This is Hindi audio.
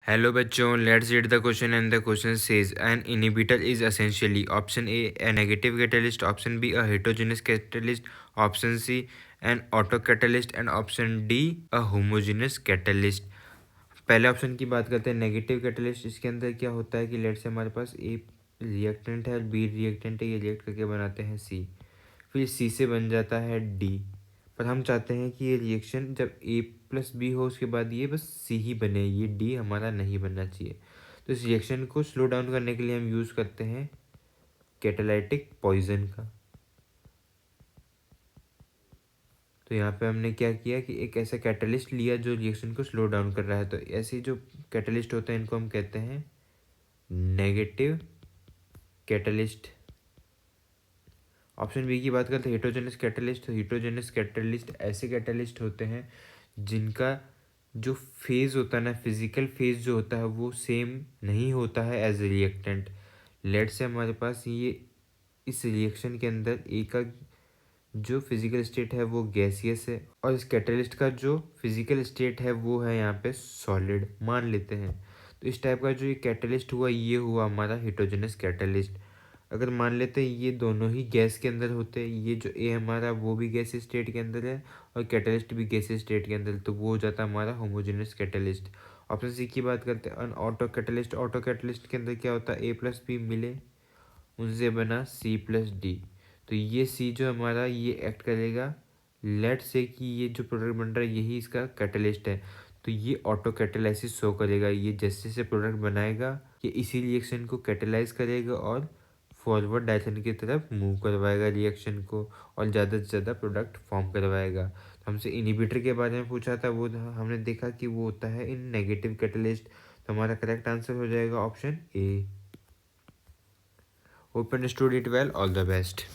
Hello बच्चों, let's read the question and the question says an inhibitor is essentially option A negative catalyst, option B a heterogeneous catalyst, option C an autocatalyst and option D a homogeneous catalyst। पहले ऑप्शन की बात करते हैं नेगेटिव कैटलिस्ट। इसके अंदर क्या होता है कि लेट से हमारे पास ए रिएक्टेंट है और बी रिएक्टेंट है, ये रिएक्ट करके बनाते हैं सी, फिर सी से बन जाता है डी। पर हम चाहते हैं कि ये रिएक्शन जब ए प्लस बी हो उसके बाद ये बस सी ही बने, ये डी हमारा नहीं बनना चाहिए। तो इस रिएक्शन को स्लो डाउन करने के लिए हम यूज़ करते हैं कैटालाइटिक पॉइजन का। तो यहाँ पे हमने क्या किया कि एक ऐसा कैटलिस्ट लिया जो रिएक्शन को स्लो डाउन कर रहा है। तो ऐसे जो कैटलिस्ट होते हैं इनको हम कहते हैं नेगेटिव कैटलिस्ट। ऑप्शन बी की बात करते हैं हेटेरोजेनस कैटलिस्ट। तो हेटेरोजेनस कैटलिस्ट ऐसे कैटलिस्ट होते हैं जिनका जो फेज़ होता है ना, फिजिकल फेज़ जो होता है वो सेम नहीं होता है एज ए रिएक्टेंट। लेट से हमारे पास ये इस रिएक्शन के अंदर ए का जो फिजिकल स्टेट है वो गैसियस है और इस कैटलिस्ट का जो फिजिकल स्टेट है वो है यहाँ पे सॉलिड मान लेते हैं। तो इस टाइप का जो ये कैटलिस्ट हुआ ये हुआ हमारा हेटेरोजेनस कैटलिस्ट। अगर मान लेते हैं ये दोनों ही गैस के अंदर होते हैं, ये जो ए हमारा वो भी गैस स्टेट के अंदर है और कैटलिस्ट भी गैस स्टेट के अंदर, तो वो हो जाता है हमारा होमोजेनस कैटलिस्ट। ऑप्शन सी की बात करते हैं ऑटो कैटलिस्ट। ऑटो कैटलिस्ट के अंदर क्या होता है ए प्लस बी मिले उनसे बना सी प्लस डी। तो ये सी जो हमारा ये एक्ट करेगा, लेट से कि ये जो प्रोडक्ट बन रहा है यही इसका कैटलिस्ट है, तो ये ऑटो कैटेलाइसिस शो करेगा। ये जैसे जैसे प्रोडक्ट बनाएगा ये इसी रिएक्शन को कैटेलाइज करेगा और फॉरवर्ड डायरेक्शन की तरफ मूव करवाएगा रिएक्शन को और ज़्यादा से ज़्यादा प्रोडक्ट फॉर्म करवाएगा। तो हमसे इनहिबिटर के बारे में पूछा था, वो हमने देखा कि वो होता है इन नेगेटिव कैटलिस्ट। तो हमारा करेक्ट आंसर हो जाएगा option A. Hope you understood it well. All the best.